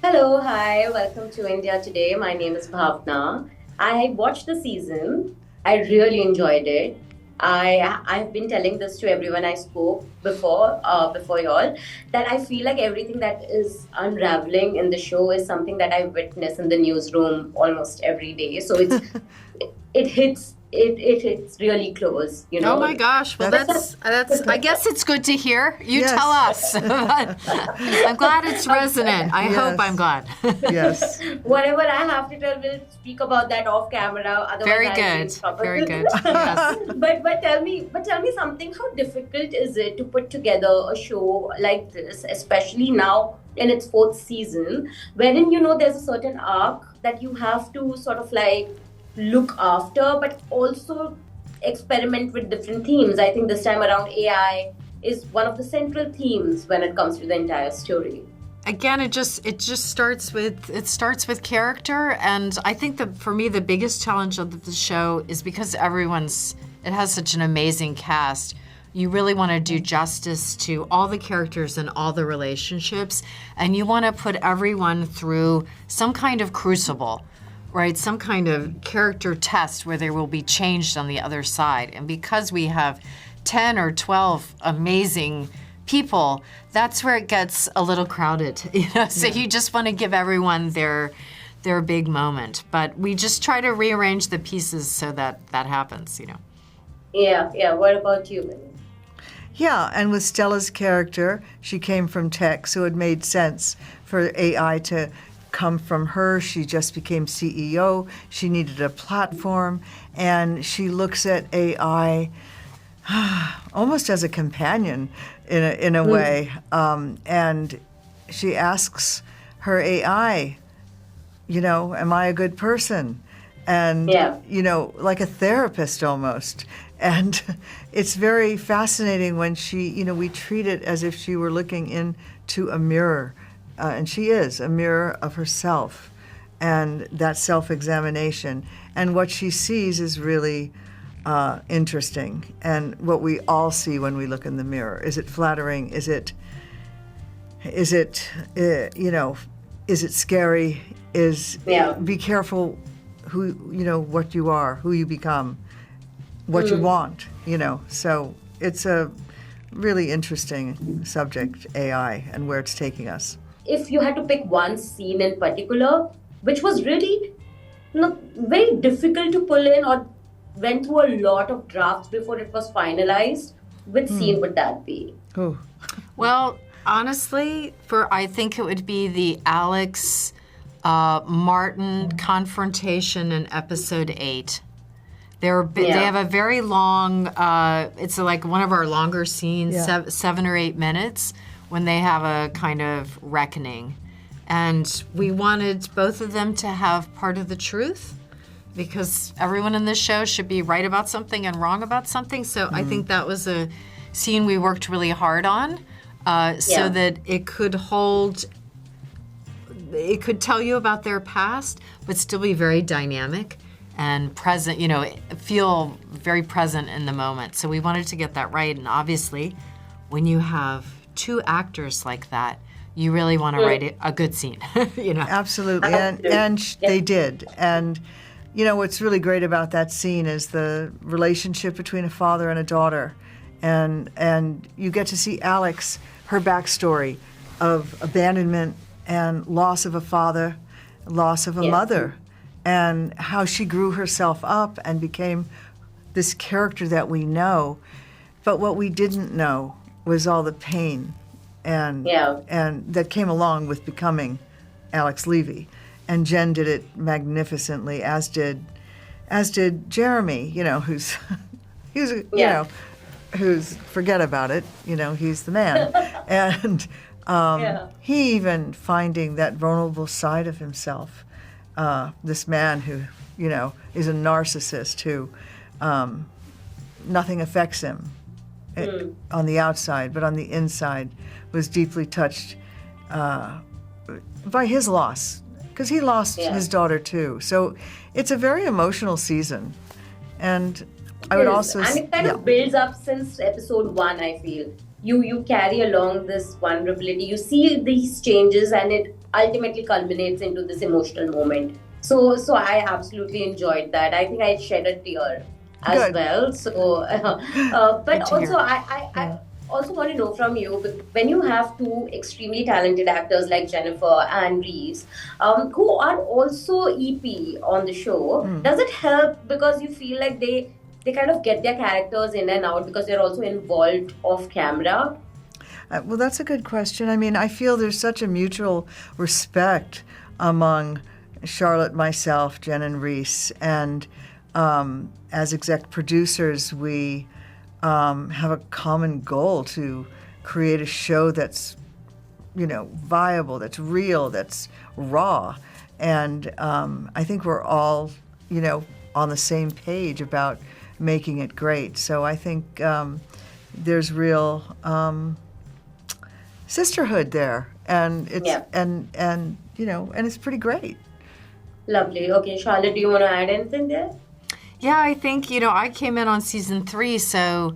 Hello, hi, welcome to India Today. My name is Bhavna. I watched the season. I really enjoyed it. I've been telling this to everyone I spoke before y'all, that I feel like everything that is unraveling in the show is something that I witness in the newsroom almost every day. So it hits it hits really close, you Oh know. my gosh. Well, that's. I guess it's good to hear. You Yes. tell us. I'm glad it's resonant. I hope I'm glad. Yes. Whatever I have to tell, we'll speak about that off camera. Otherwise, Very I'll be in good. trouble. Very good. Yes. But tell me something. How difficult is it to put together a show like this, especially now in its fourth season, wherein there's a certain arc that you have to sort of like look after, but also experiment with different themes. I think this time around AI is one of the central themes when it comes to the entire story. Again, it just starts with character, and I think that for me the biggest challenge of the show is because it has such an amazing cast. You really want to do justice to all the characters and all the relationships, and you want to put everyone through some kind of crucible, right? Some kind of character test where they will be changed on the other side. And because we have 10 or 12 amazing people, that's where it gets a little crowded. So you just want to give everyone their big moment. But we just try to rearrange the pieces so that happens. Yeah. What about you, Minnie? Yeah, and with Stella's character, she came from tech, so it made sense for AI to come from her. She just became CEO. She needed a platform, and she looks at AI almost as a companion in a way. And she asks her AI, am I a good person? And, Yeah. like a therapist almost. And it's very fascinating when we treat it as if she were looking into a mirror. And she is a mirror of herself and that self-examination. And what she sees is really interesting. And what we all see when we look in the mirror. Is it flattering? Is it scary? Be careful what you are, who you become, what you want, So it's a really interesting subject, AI, and where it's taking us. If you had to pick one scene in particular, which was really very difficult to pull in or went through a lot of drafts before it was finalized, which scene would that be? Oh, Well, honestly, I think it would be the Alex Martin confrontation in episode 8. They have a very long. It's like one of our longer scenes, 7 or 8 minutes, when they have a kind of reckoning, and we wanted both of them to have part of the truth, because everyone in this show should be right about something and wrong about something. So I think that was a scene we worked really hard on, so that it could tell you about their past, but still be very dynamic and present, feel very present in the moment. So we wanted to get that right. And obviously, when you have 2 actors like that, you really want to write a good scene, absolutely. And they did. And, what's really great about that scene is the relationship between a father and a daughter. And you get to see Alex, her backstory of abandonment and loss of a father, loss of a mother, and how she grew herself up and became this character that we know. But what we didn't know was all the pain and that came along with becoming Alex Levy. And Jen did it magnificently, as did Jeremy, who's who's forget about it, he's the man. And he even finding that vulnerable side of himself, this man who, is a narcissist who nothing affects him on the outside, but on the inside was deeply touched by his loss, because he lost his daughter too. So it's a very emotional season. And I would also... And it kind of builds up since episode 1, I feel. You carry along this vulnerability. You see these changes and it ultimately culminates into this emotional moment. So I absolutely enjoyed that. I think I shed a tear as Good. well. So, but Good to hear. also I also want to know from you, when you have two extremely talented actors like Jennifer and Reese, who are also EP on the show, does it help because you feel like they kind of get their characters in and out because they're also involved off camera? Well, that's a good question. I mean, I feel there's such a mutual respect among Charlotte, myself, Jen, and Reese. And as exec producers, we have a common goal to create a show that's, viable, that's real, that's raw. And I think we're all, on the same page about making it great. So I think there's real sisterhood there, and it's and it's pretty great. Lovely. Okay, Charlotte, do you want to add anything there? Yeah, I think, I came in on season 3, so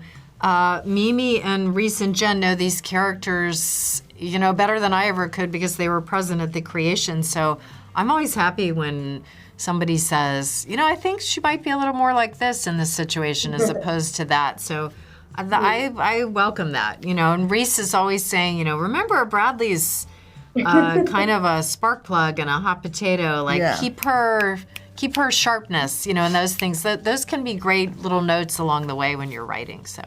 Mimi and Reese and Jen know these characters, better than I ever could because they were present at the creation. So I'm always happy when somebody says, I think she might be a little more like this in this situation as opposed to that. So I welcome that, and Reese is always saying, remember Bradley's kind of a spark plug and a hot potato, keep her sharpness, and those things. Those can be great little notes along the way when you're writing. So,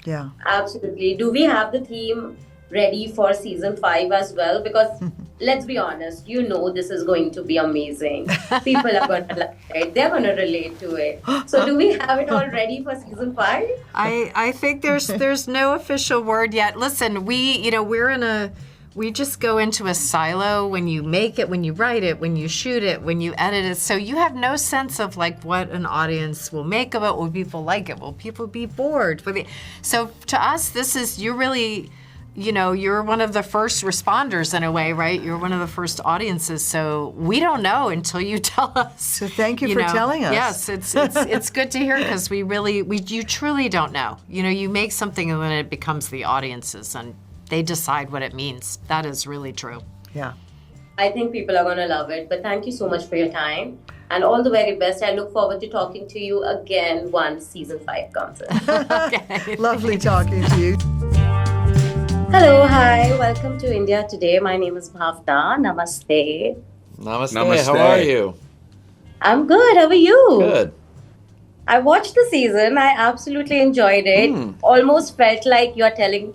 yeah, absolutely. Do we have the theme ready for season 5 as well? Because let's be honest, this is going to be amazing. People are going to like it. They're going to relate to it. So, do we have it all ready for season 5? I think there's no official word yet. Listen, we just go into a silo when you make it, when you write it, when you shoot it, when you edit it. So you have no sense of what an audience will make of it. Will people like it? Will people be bored? So to us, you're really, you're one of the first responders in a way, right? You're one of the first audiences. So we don't know until you tell us. So thank you for telling us. Yes, it's good to hear because you truly don't know. You make something and then it becomes the audience's and they decide what it means. That is really true. Yeah. I think people are going to love it. But thank you so much for your time. And all the very best. I look forward to talking to you again once season 5 comes in. Okay. Lovely talking to you. Hello, hi. Welcome to India Today. My name is Bhavna. Namaste. Namaste. How are you? I'm good. How are you? Good. I watched the season. I absolutely enjoyed it. Almost felt like you're telling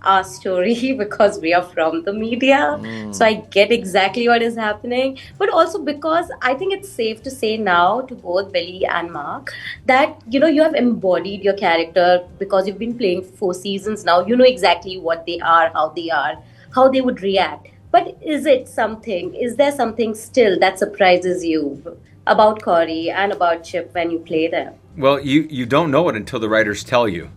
our story because we are from the media. So I get exactly what is happening. But also because I think it's safe to say now to both Billy and Mark that, you have embodied your character because you've been playing 4 seasons now. You know exactly what they are, how they would react. But is there something still that surprises you about Corey and about Chip when you play them? Well, you don't know it until the writers tell you.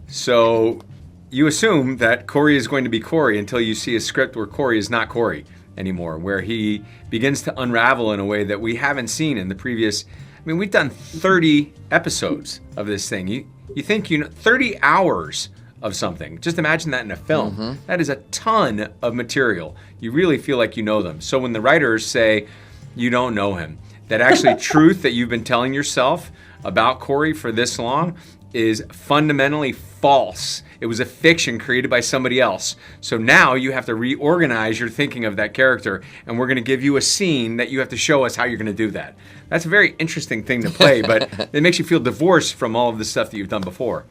So you assume that Corey is going to be Corey until you see a script where Corey is not Corey anymore, where he begins to unravel in a way that we haven't seen in the previous. I mean, we've done 30 episodes of this thing. You think 30 hours of something. Just imagine that in a film. That is a ton of material. You really feel like you know them. So when the writers say you don't know him, that actually truth that you've been telling yourself about Corey for this long is fundamentally false. It was a fiction created by somebody else. So now you have to reorganize your thinking of that character, and we're going to give you a scene that you have to show us how you're going to do that. That's a very interesting thing to play, but it makes you feel divorced from all of the stuff that you've done before.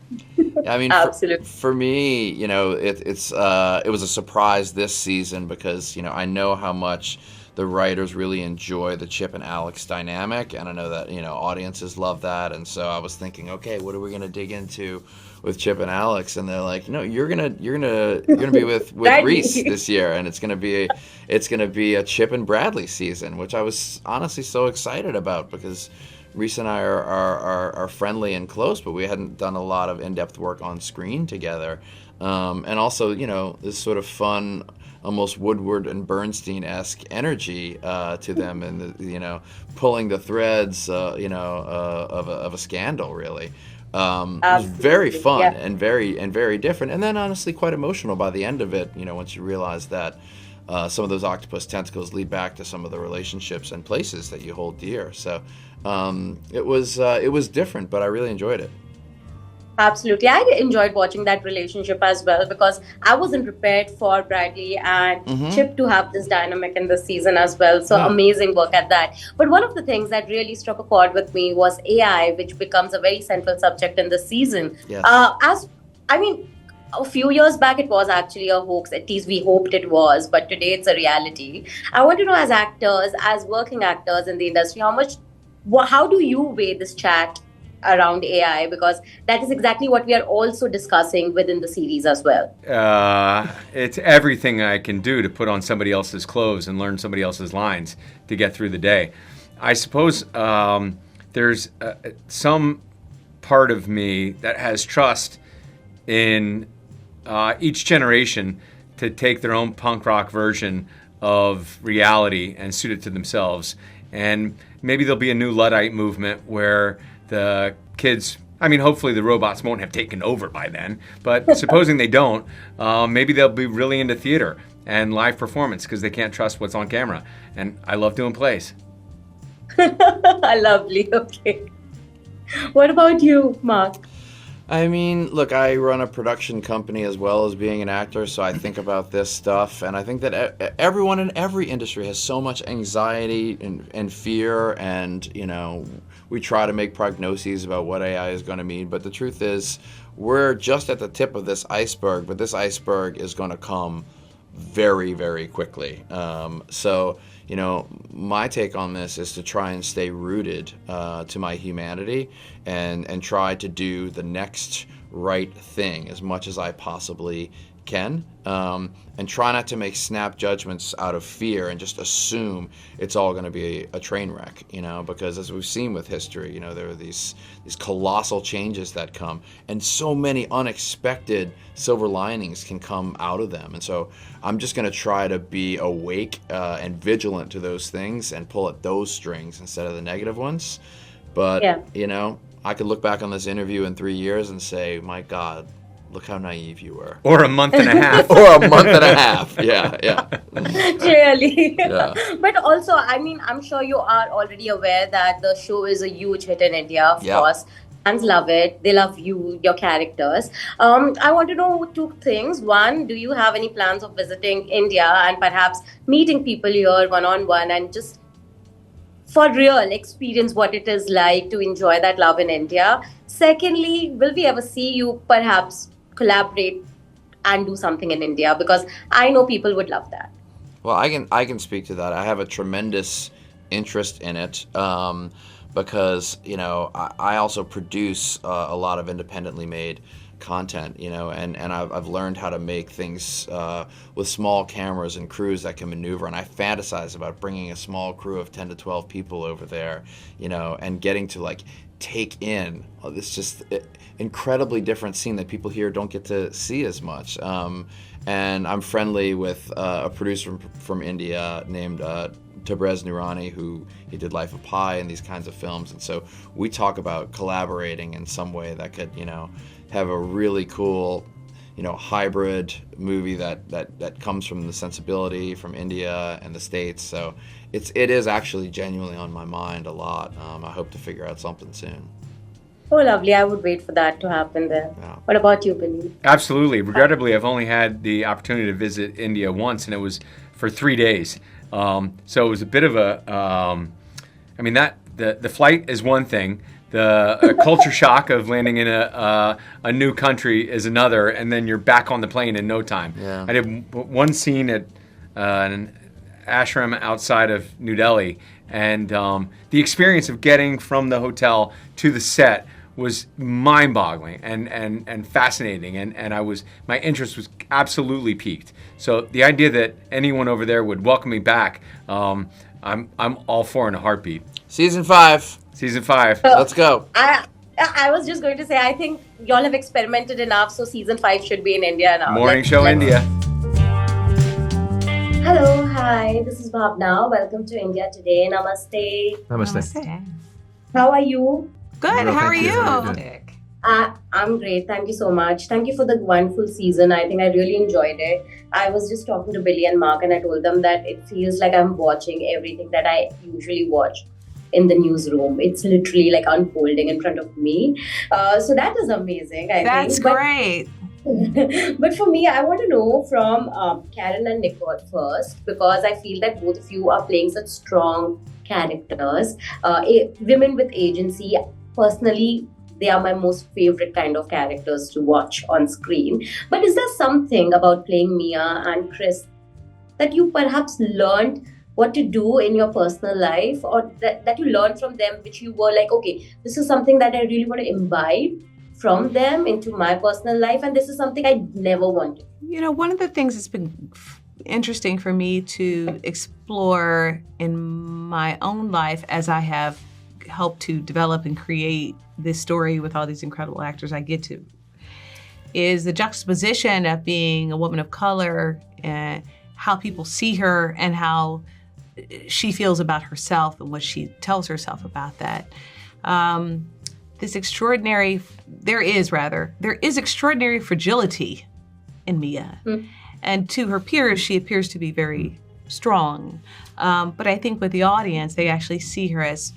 I mean, absolutely. For me, it was a surprise this season because, I know how much the writers really enjoy the Chip and Alex dynamic, and I know that audiences love that. And so I was thinking, okay, what are we gonna dig into with Chip and Alex? And they're like, no, you're gonna be with Reese this year, and it's gonna be a Chip and Bradley season, which I was honestly so excited about because Reese and I are friendly and close, but we hadn't done a lot of in-depth work on screen together, and also this sort of fun, almost Woodward and Bernstein-esque energy to them, and pulling the threads, of a scandal. Really, it was very fun and very different, and then honestly quite emotional by the end of it. Once you realize that some of those octopus tentacles lead back to some of the relationships and places that you hold dear. So it was different, but I really enjoyed it. Absolutely. I enjoyed watching that relationship as well because I wasn't prepared for Bradley and Chip to have this dynamic in this season as well. So amazing work at that. But one of the things that really struck a chord with me was AI, which becomes a very central subject in this season. Yes. A few years back, it was actually a hoax. At least we hoped it was, but today it's a reality. I want to know, as actors, as working actors in the industry, how do you weigh this chat around AI? Because that is exactly what we are also discussing within the series as well. It's everything I can do to put on somebody else's clothes and learn somebody else's lines to get through the day. I suppose there's some part of me that has trust in each generation to take their own punk rock version of reality and suit it to themselves. And maybe there'll be a new Luddite movement where the kids, hopefully the robots won't have taken over by then, but supposing they don't, maybe they'll be really into theater and live performance because they can't trust what's on camera. And I love doing plays. Lovely. Okay. What about you, Mark? Look, I run a production company as well as being an actor, so I think about this stuff, and I think that everyone in every industry has so much anxiety and fear, and, we try to make prognoses about what AI is going to mean, but the truth is we're just at the tip of this iceberg, but this iceberg is going to come very, very quickly. My take on this is to try and stay rooted to my humanity and try to do the next right thing as much as I possibly can, and try not to make snap judgments out of fear and just assume it's all going to be a train wreck, because as we've seen with history, there are these colossal changes that come, and so many unexpected silver linings can come out of them. And so I'm just going to try to be awake and vigilant to those things and pull at those strings instead of the negative ones. But, I could look back on this interview in 3 years and say, my God, look how naive you were. Or a month and a half. Or a month and a half. Yeah. Really. Yeah. But also, I'm sure you are already aware that the show is a huge hit in India, of course. Fans love it. They love you, your characters. I want to know two things. One, do you have any plans of visiting India and perhaps meeting people here one-on-one and just for real experience what it is like to enjoy that love in India? Secondly, will we ever see you perhaps collaborate and do something in India? Because I know people would love that. Well, I can speak to that. I have a tremendous interest in it because, I also produce a lot of independently made content, and I've learned how to make things with small cameras and crews that can maneuver, and I fantasize about bringing a small crew of 10 to 12 people over there, and getting to take in this just incredibly different scene that people here don't get to see as much. And I'm friendly with a producer from India named Tabrez Noorani, who he did Life of Pi and these kinds of films, and so we talk about collaborating in some way that could have a really cool hybrid movie that comes from the sensibility from India and the States. So it is actually genuinely on my mind a lot. I hope to figure out something soon. Oh, lovely. I would wait for that to happen there. Yeah. What about you, Billy? Absolutely. Regrettably, I've only had the opportunity to visit India once, and it was for 3 days. So it was a bit of the flight is one thing. The culture shock of landing in a new country is another, and then you're back on the plane in no time. Yeah. I did one scene at an ashram outside of New Delhi, and the experience of getting from the hotel to the set was mind-boggling and fascinating, and my interest was absolutely piqued. So the idea that anyone over there would welcome me back, I'm all for in a heartbeat. Season 5. Let's go. I was just going to say, I think y'all have experimented enough, so season 5 should be in India now. Morning show India. Hello, hi, this is Bhavna. Welcome to India today. Namaste. Namaste. How are you? Good. Well, How are thank you. you? Very good. I'm great. Thank you so much. Thank you for the wonderful season. I think I really enjoyed it. I was just talking to Billy and Mark, and I told them that it feels like I'm watching everything that I usually watch in the newsroom. It's literally like unfolding in front of me. So that is amazing, I That's think. great. But for me, I want to know from Karen and Nicole first, because I feel that both of you are playing such strong characters. Women with agency, personally, they are my most favorite kind of characters to watch on screen. But is there something about playing Mia and Chris that you perhaps learned what to do in your personal life, or that you learned from them, which you were like, okay, this is something that I really want to imbibe from them into my personal life, and this is something I never wanted? You know, one of the things that's been interesting for me to explore in my own life as I have helped to develop and create this story with all these incredible actors I get to, is the juxtaposition of being a woman of color and how people see her and how she feels about herself and what she tells herself about that. There is extraordinary fragility in Mia. And to her peers, she appears to be very strong. But I think with the audience, they actually see her as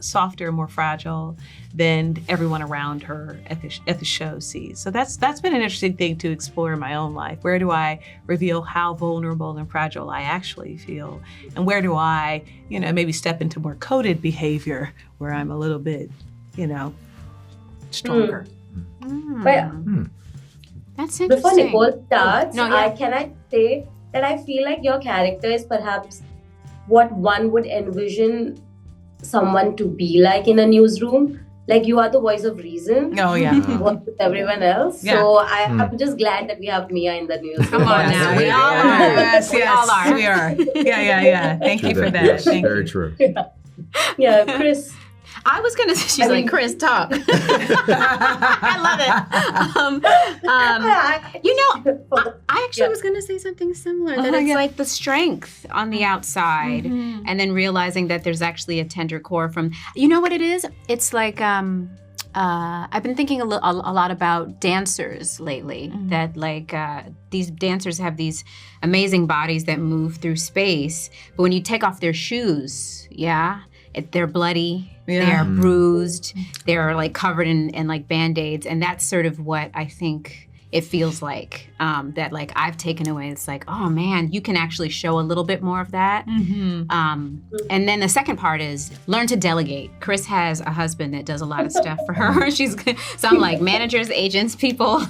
softer and more fragile than everyone around her at the show sees. So that's been an interesting thing to explore in my own life. Where do I reveal how vulnerable and fragile I actually feel? And where do I, maybe step into more coded behavior where I'm a little bit, stronger. But That's interesting. before Nicole starts, No, yeah. can I say that I feel like your character is perhaps what one would envision someone to be like in a newsroom. Like, you are the voice of reason. Oh, yeah. What with everyone else. Yeah. So I'm just glad that we have Mia in the newsroom. Come on now. We all are. Yes, We all are. we are. Yeah. Thank you for that. Yes, Thank very you. true. Yeah, Chris. I was gonna say, she's like, Chris, talk. I love it. I actually was gonna say something similar. That it's like the strength on the outside, and then realizing that there's actually a tender core from. You know what it is? It's like I've been thinking a lot about dancers lately. That like these dancers have these amazing bodies that move through space, but when you take off their shoes, they're bloody. Yeah. They're bruised. They're like covered in like Band-Aids. And that's sort of what I think it feels like, that like I've taken away. It's like, oh man, you can actually show a little bit more of that. And then the second part is learn to delegate. Chris has a husband that does a lot of stuff for her. So I'm like, managers, agents, people,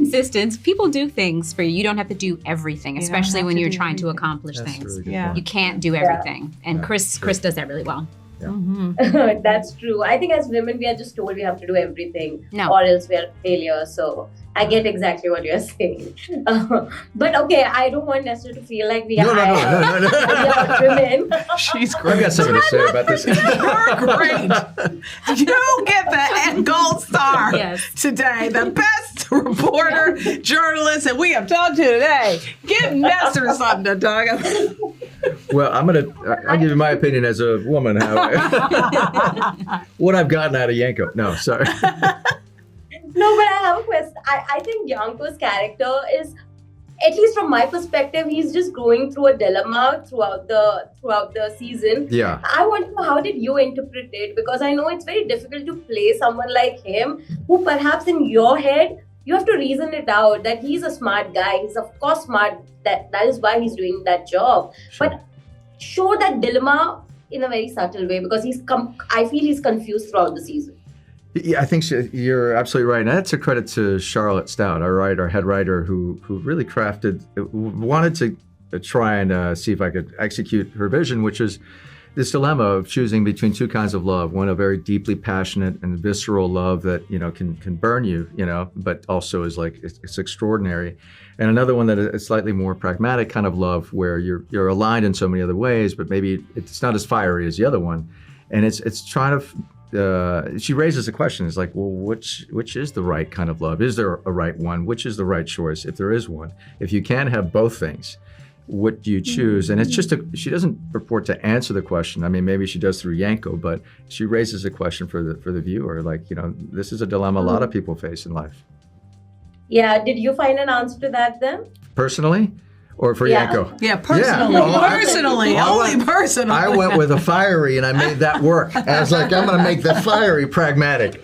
assistants, people do things for you. You don't have to do everything, especially when you're trying to accomplish That's things. really good Yeah. point. You can't do everything. And Chris does that really well. That's true. I think as women, we are just told we have to do everything, No. or else we are a failure. So I get exactly what you're saying. But okay, I don't want Nestor to feel like we are No. women. She's I've great. got something to say about this. You're great. You get the gold star Yes. today. The best reporter, journalist, and we have talked to today. Give Nestor something to talk about. Well, I'll give you my opinion as a woman, what I've gotten out of Yanko. No, sorry. No, but I have a question. I think Yanko's character is, at least from my perspective, he's just going through a dilemma throughout the season. Yeah. I want to know, how did you interpret it? Because I know it's very difficult to play someone like him, who perhaps in your head, you have to reason it out that he's a smart guy. He's of course smart. That is why he's doing that job. Sure. But show that dilemma in a very subtle way, because I feel he's confused throughout the season. Yeah, I think you're absolutely right. And that's a credit to Charlotte Stoudt, our head writer, who really wanted to try and see if I could execute her vision, which is this dilemma of choosing between two kinds of love. One, a very deeply passionate and visceral love that, can burn you, but also is like, it's extraordinary. And another one that is a slightly more pragmatic kind of love, where you're aligned in so many other ways, but maybe it's not as fiery as the other one. And it's trying to, she raises a question. It's like, well, which is the right kind of love? Is there a right one? Which is the right choice, if there is one? If you can have both things, what do you choose? And it's just she doesn't purport to answer the question. I mean, maybe she does through Yanko, but she raises a question for the viewer. Like, this is a dilemma a lot of people face in life. Yeah. Did you find an answer to that then? Personally? Or for Yanko? Yeah, personally. Personally. I went with a fiery and I made that work. And I was like, I'm going to make the fiery pragmatic.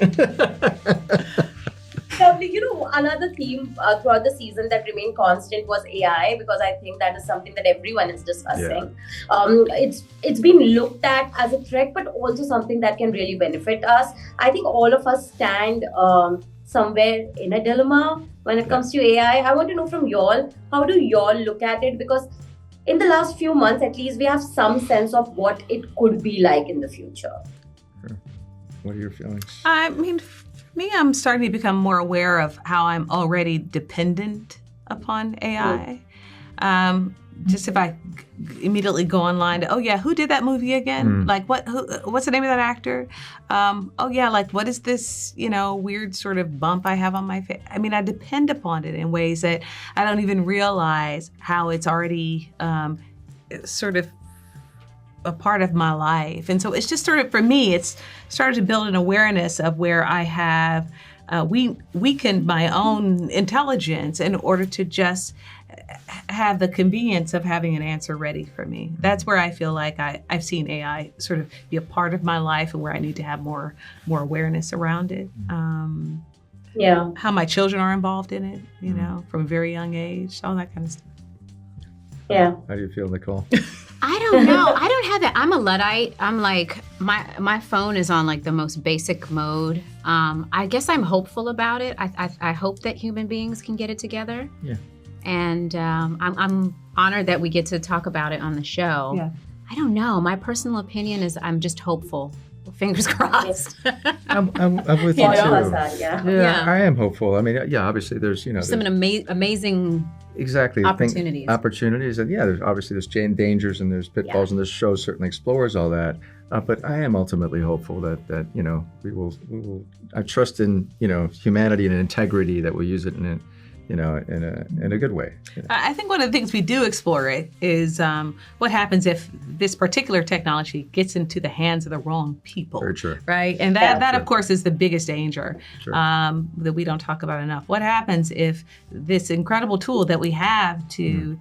Lovely. Another theme throughout the season that remained constant was AI, because I think that is something that everyone is discussing. It's been looked at as a threat, but also something that can really benefit us. I think all of us stand somewhere in a dilemma when it comes to AI. I want to know from y'all, how do y'all look at it? Because in the last few months, at least, we have some sense of what it could be like in the future. Sure. What are your feelings? I mean, for me, I'm starting to become more aware of how I'm already dependent upon AI. Just if I immediately go online to, who did that movie again? Like, what's the name of that actor? What is this, weird sort of bump I have on my face? I mean, I depend upon it in ways that I don't even realize how it's already sort of a part of my life. And so it's just sort of, for me, it's started to build an awareness of where I have weakened my own intelligence in order to just have the convenience of having an answer ready for me. That's where I feel like I've seen AI sort of be a part of my life, and where I need to have more awareness around it. How my children are involved in it, from a very young age, all that kind of stuff. Yeah. How do you feel, Nicole? I don't know. I don't have that. I'm a Luddite. I'm like, my phone is on like the most basic mode. I guess I'm hopeful about it. I hope that human beings can get it together. Yeah. And I'm honored that we get to talk about it on the show. Yeah. I don't know. My personal opinion is I'm just hopeful. Fingers crossed. I'm with you too. Yeah. I am hopeful. I mean, obviously there's, some amazing exactly opportunities. And there's dangers and there's pitfalls, and this show certainly explores all that. But I am ultimately hopeful that we will. I trust in humanity and integrity, that we'll use it in a good way. I think one of the things we do explore is what happens if this particular technology gets into the hands of the wrong people. Very true. Right? And that of course, is the biggest danger that we don't talk about enough. What happens if this incredible tool that we have to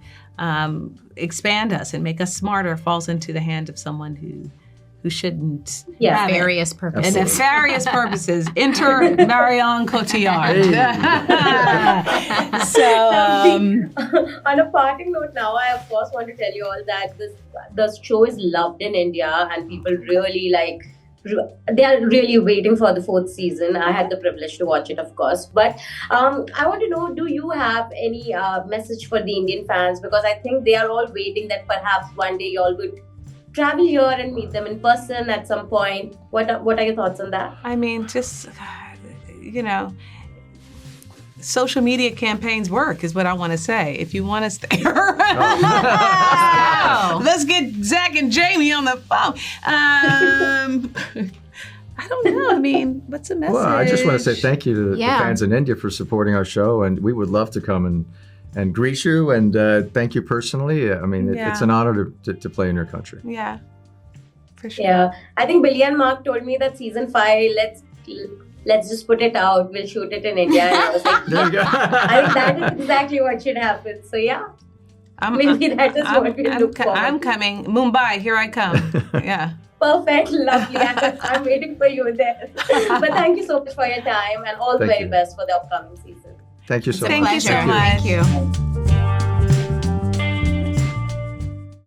expand us and make us smarter falls into the hand of someone who shouldn't have various purposes. And various purposes. Enter Marion Cotillard. On a parting note now, I of course want to tell you all that the show is loved in India, and people really they are really waiting for the 4th season. I had the privilege to watch it, of course. But I want to know, do you have any message for the Indian fans? Because I think they are all waiting that perhaps one day you all would travel here and meet them in person at some point. What are your thoughts on that? I mean, just, social media campaigns work is what I want to say. If you want to stay let's get Zach and Jamie on the phone. I don't know. I mean, what's the message? Well, I just want to say thank you to the fans in India for supporting our show, and we would love to come and greet you, and thank you personally. I mean, it's an honor to play in your country. Yeah, for sure. Yeah, I think Billy and Mark told me that season 5, let's just put it out. We'll shoot it in India. And I was like, there you go. I think that is exactly what should happen. So maybe that is what we'll look for. I'm coming. Mumbai, here I come. Yeah. Perfect, lovely. I'm waiting for you there. But thank you so much for your time, and all the very best for the upcoming season. Thank you so much. Thank you so much. Thank you.